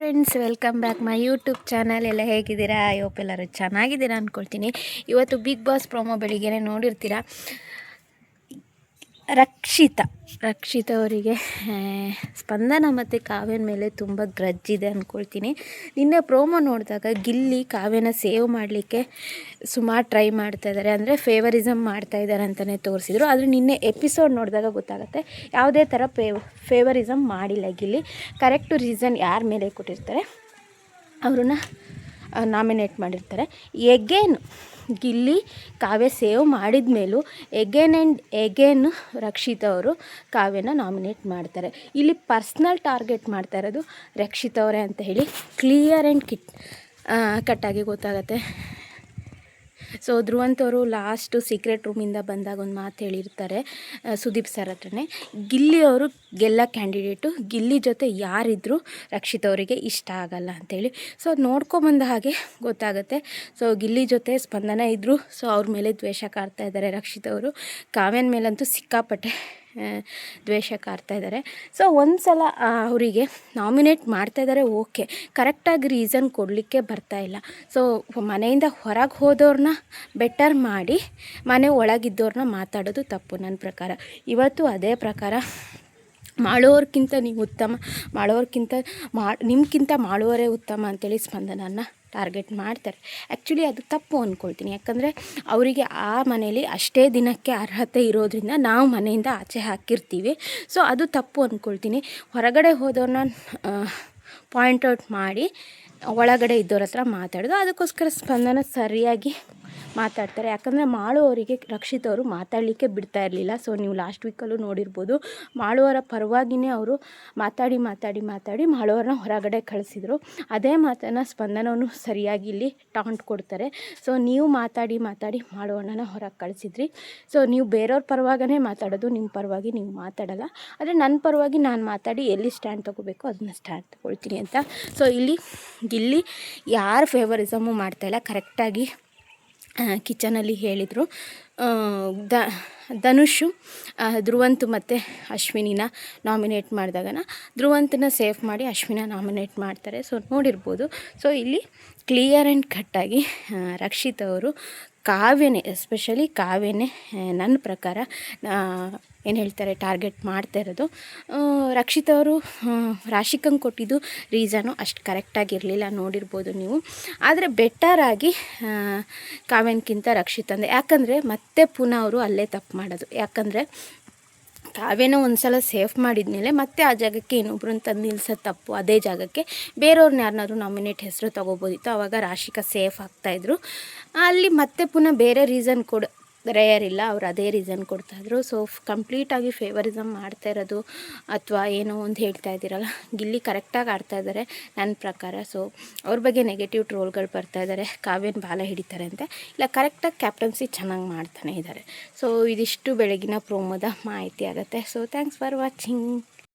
Friends, welcome back my YouTube channel. ಎಲ್ಲ ಹೇಗಿದ್ದೀರಾ? I ಎಲ್ಲರೂ ಚೆನ್ನಾಗಿದ್ದೀರಾ ಅಂದ್ಕೊಳ್ತೀನಿ. ಇವತ್ತು ಬಿಗ್ ಬಾಸ್ ಪ್ರೊಮೋ ಬೆಳಿಗ್ಗೆ ನೋಡಿರ್ತೀರ. ರಕ್ಷಿತ ಅವರಿಗೆ ಸ್ಪಂದನ ಮತ್ತು ಕಾವ್ಯನ ಮೇಲೆ ತುಂಬ ಗ್ರಜ್ಜಿದೆ ಅಂದ್ಕೊಳ್ತೀನಿ. ನಿನ್ನೆ ಪ್ರೋಮೋ ನೋಡಿದಾಗ ಗಿಲ್ಲಿ ಕಾವ್ಯನ ಸೇವ್ ಮಾಡಲಿಕ್ಕೆ ಸುಮಾರು ಟ್ರೈ ಮಾಡ್ತಾಯಿದ್ದಾರೆ, ಅಂದರೆ ಫೇವರಿಸಮ್ ಮಾಡ್ತಾಯಿದ್ದಾರೆ ಅಂತಲೇ ತೋರಿಸಿದ್ರು. ಆದರೆ ನಿನ್ನೆ ಎಪಿಸೋಡ್ ನೋಡಿದಾಗ ಗೊತ್ತಾಗುತ್ತೆ ಯಾವುದೇ ಥರ ಫೇವರಿಸಮ್ ಮಾಡಿಲ್ಲ ಗಿಲ್ಲಿ. ಕರೆಕ್ಟು ರೀಸನ್ ಯಾರ ಮೇಲೆ ಕೊಟ್ಟಿರ್ತಾರೆ ಅವ್ರನ್ನ ನಾಮಿನೇಟ್ ಮಾಡಿರ್ತಾರೆ. ಎಗೇನ್ ಗಿಲ್ಲಿ ಕಾವ್ಯ ಸೇವ್ ಮಾಡಿದ ಮೇಲೂ ಎಗೇನ್ ರಕ್ಷಿತ ಅವರು ಕಾವ್ಯನ ನಾಮಿನೇಟ್ ಮಾಡ್ತಾರೆ. ಇಲ್ಲಿ ಪರ್ಸ್ನಲ್ ಟಾರ್ಗೆಟ್ ಮಾಡ್ತಾ ಇರೋದು ರಕ್ಷಿತ ಅವರೇ ಅಂತ ಹೇಳಿ ಕ್ಲಿಯರ್ ಆ್ಯಂಡ್ ಕಟ್ಟಾಗಿ ಗೊತ್ತಾಗುತ್ತೆ. ಸೊ ಧ್ರುವಂತ್ ಅವರು ಲಾಸ್ಟು ಸೀಕ್ರೆಟ್ ರೂಮಿಂದ ಬಂದಾಗ ಒಂದು ಮಾತು ಹೇಳಿರ್ತಾರೆ ಸುದೀಪ್ ಸರ್ ಹತ್ರನೇ, ಗಿಲ್ಲಿ ಅವರು ಗೆಲ್ಲ ಕ್ಯಾಂಡಿಡೇಟು, ಗಿಲ್ಲಿ ಜೊತೆ ಯಾರಿದ್ರೂ ರಕ್ಷಿತ್ ಅವರಿಗೆ ಇಷ್ಟ ಆಗಲ್ಲ ಅಂಥೇಳಿ. ಸೊ ಅದು ನೋಡ್ಕೊಬಂದ ಹಾಗೆ ಗೊತ್ತಾಗುತ್ತೆ. ಸೊ ಗಿಲ್ಲಿ ಜೊತೆ ಸ್ಪಂದನ ಇದ್ದರು, ಸೊ ಅವ್ರ ಮೇಲೆ ದ್ವೇಷ ಕಾಡ್ತಾ ಇದ್ದಾರೆ ರಕ್ಷಿತ್ ಅವರು. ಕಾವ್ಯನ ಮೇಲಂತೂ ಸಿಕ್ಕಾಪಟ್ಟೆ ದ್ವೇಷ ಕಾಡ್ತಾ ಇದ್ದಾರೆ. ಸೊ ಒಂದು ಸಲ ಅವರಿಗೆ ನಾಮಿನೇಟ್ ಮಾಡ್ತಾಯಿದ್ದಾರೆ, ಓಕೆ, ಕರೆಕ್ಟಾಗಿ ರೀಸನ್ ಕೊಡಲಿಕ್ಕೆ ಬರ್ತಾಯಿಲ್ಲ. ಸೊ ಮನೆಯಿಂದ ಹೊರಗೆ ಹೋದವ್ರನ್ನ ಬೆಟರ್ ಮಾಡಿ ಮನೆ ಒಳಗಿದ್ದವ್ರನ್ನ ಮಾತಾಡೋದು ತಪ್ಪು ನನ್ನ ಪ್ರಕಾರ. ಇವತ್ತು ಅದೇ ಪ್ರಕಾರ ಮಾಡೋರ್ಕಿಂತ ನೀವು ಉತ್ತಮ, ನಿಮ್ಗಿಂತ ಮಾಡುವವರೇ ಉತ್ತಮ ಅಂತೇಳಿ ಸ್ಪಂದನನ್ನು ಟಾರ್ಗೆಟ್ ಮಾಡ್ತಾರೆ. ಆ್ಯಕ್ಚುಲಿ ಅದು ತಪ್ಪು ಅಂದ್ಕೊಳ್ತೀನಿ. ಯಾಕಂದರೆ ಅವರಿಗೆ ಆ ಮನೇಲಿ ಅಷ್ಟೇ ದಿನಕ್ಕೆ ಅರ್ಹತೆ ಇರೋದ್ರಿಂದ ನಾವು ಮನೆಯಿಂದ ಆಚೆ ಹಾಕಿರ್ತೀವಿ. ಸೊ ಅದು ತಪ್ಪು ಅಂದ್ಕೊಳ್ತೀನಿ. ಹೊರಗಡೆ ಹೋದವ್ರನ್ನ ಪಾಯಿಂಟ್ ಔಟ್ ಮಾಡಿ ಒಳಗಡೆ ಇದ್ದವ್ರ ಹತ್ರ ಮಾತಾಡೋದು, ಅದಕ್ಕೋಸ್ಕರ ಸ್ಪಂದನ ಸರಿಯಾಗಿ ಮಾತಾಡ್ತಾರೆ. ಯಾಕಂದರೆ ಮಾಳುವವರಿಗೆ ರಕ್ಷಿತ್ ಅವರು ಮಾತಾಡಲಿಕ್ಕೆ ಬಿಡ್ತಾ ಇರಲಿಲ್ಲ. ಸೊ ನೀವು ಲಾಸ್ಟ್ ವೀಕಲ್ಲೂ ನೋಡಿರ್ಬೋದು, ಮಾಳುವವರ ಪರವಾಗಿಯೇ ಅವರು ಮಾತಾಡಿ ಮಾಳುವವ್ರನ್ನ ಹೊರಗಡೆ ಕಳಿಸಿದರು. ಅದೇ ಮಾತನ್ನು ಸ್ಪಂದನವನ್ನು ಸರಿಯಾಗಿ ಇಲ್ಲಿ ಟಾಂಟ್ ಕೊಡ್ತಾರೆ. ಸೊ ನೀವು ಮಾತಾಡಿ ಮಾಳುವಣ್ಣನ ಹೊರಗೆ ಕಳಿಸಿದ್ರಿ. ಸೊ ನೀವು ಬೇರೆಯವ್ರ ಪರವಾಗೇ ಮಾತಾಡೋದು, ನಿಮ್ಮ ಪರವಾಗಿ ನೀವು ಮಾತಾಡಲ್ಲ. ಆದರೆ ನನ್ನ ಪರವಾಗಿ ನಾನು ಮಾತಾಡಿ ಎಲ್ಲಿ ಸ್ಟ್ಯಾಂಡ್ ತೊಗೋಬೇಕು ಅದನ್ನು ಸ್ಟ್ಯಾಂಡ್ ತೊಗೊಳ್ತೀನಿ ಅಂತ. ಸೊ ಇಲ್ಲಿ ಯಾರು ಫೇವರಿಸಮು ಮಾಡ್ತಾಯಿಲ್ಲ, ಕರೆಕ್ಟಾಗಿ ಕಿಚನಲ್ಲಿ ಹೇಳಿದರು. ಧನುಷು ಧ್ರುವಂತ್ ಮತ್ತು ಅಶ್ವಿನಿನ ನಾಮಿನೇಟ್ ಮಾಡಿದಾಗನ ಧ್ರುವಂತನ ಸೇಫ್ ಮಾಡಿ ಅಶ್ವಿನ ನಾಮಿನೇಟ್ ಮಾಡ್ತಾರೆ. ಸೊ ನೋಡಿರ್ಬೋದು. ಸೊ ಇಲ್ಲಿ ಕ್ಲಿಯರ್ ಆ್ಯಂಡ್ ಕಟ್ಟಾಗಿ ರಕ್ಷಿತ್ ಅವರು ಕಾವ್ಯನೇ, ಎಸ್ಪೆಷಲಿ ಕಾವ್ಯನೇ ನನ್ನ ಪ್ರಕಾರ ಏನು ಹೇಳ್ತಾರೆ ಟಾರ್ಗೆಟ್ ಮಾಡ್ತಾ ಇರೋದು. ರಕ್ಷಿತ್ ಅವರು ರಾಶಿಕಂಗೆ ಕೊಟ್ಟಿದ್ದು ರೀಸನು ಅಷ್ಟು ಕರೆಕ್ಟಾಗಿರಲಿಲ್ಲ, ನೋಡಿರ್ಬೋದು ನೀವು. ಆದರೆ ಬೆಟರಾಗಿ ಕಾವ್ಯನ್ಕಿಂತ ರಕ್ಷಿತ್ ಅಂದೆ. ಯಾಕಂದರೆ ಮತ್ತೆ ಪುನಃ ಅವರು ಅಲ್ಲೇ ತಪ್ಪು ಮಾಡೋದು. ಯಾಕಂದರೆ ಕಾವ್ಯನ ಒಂದು ಸಲ ಸೇಫ್ ಮಾಡಿದ್ಮೇಲೆ ಮತ್ತೆ ಆ ಜಾಗಕ್ಕೆ ಇನ್ನೊಬ್ರನ್ನ ತಂದು ನಿಲ್ಸೋದು ತಪ್ಪು. ಅದೇ ಜಾಗಕ್ಕೆ ಬೇರೆಯವ್ರನ್ನ ಯಾರನ್ನಾದ್ರೂ ನಾಮಿನೇಟ್ ಹೆಸರು ತೊಗೋಬೋದಿತ್ತು. ಆವಾಗ ರಾಶಿಕಾ ಸೇಫ್ ಆಗ್ತಾಯಿದ್ರು. ಅಲ್ಲಿ ಮತ್ತೆ ಪುನಃ ಬೇರೆ ರೀಸನ್ ರೇಯರಿಲ್ಲ, ಅವ್ರು ಅದೇ ರೀಸನ್ ಕೊಡ್ತಾಯಿದ್ರು. ಸೊ ಕಂಪ್ಲೀಟಾಗಿ ಫೇವರಿಸಮ್ ಮಾಡ್ತಾ ಇರೋದು ಅಥವಾ ಏನೋ ಒಂದು ಹೇಳ್ತಾ ಇದ್ದೀರಲ್ಲ, ಗಿಲ್ಲಿ ಕರೆಕ್ಟಾಗಿ ಆಡ್ತಾಯಿದ್ದಾರೆ ನನ್ನ ಪ್ರಕಾರ. ಸೊ ಅವ್ರ ಬಗ್ಗೆ ನೆಗೆಟಿವ್ ಟ್ರೋಲ್ಗಳು ಬರ್ತಾಯಿದ್ದಾರೆ, ಕಾವ್ಯನ ಬಾಲ ಹಿಡಿತಾರೆ ಅಂತ. ಇಲ್ಲ, ಕರೆಕ್ಟಾಗಿ ಕ್ಯಾಪ್ಟನ್ಸಿ ಚೆನ್ನಾಗಿ ಮಾಡ್ತಾನೆ ಇದ್ದಾರೆ. ಸೊ ಇದಿಷ್ಟು ಬೆಳಗಿನ ಪ್ರೋಮೋದ ಮಾಹಿತಿ ಆಗುತ್ತೆ. So thanks for watching.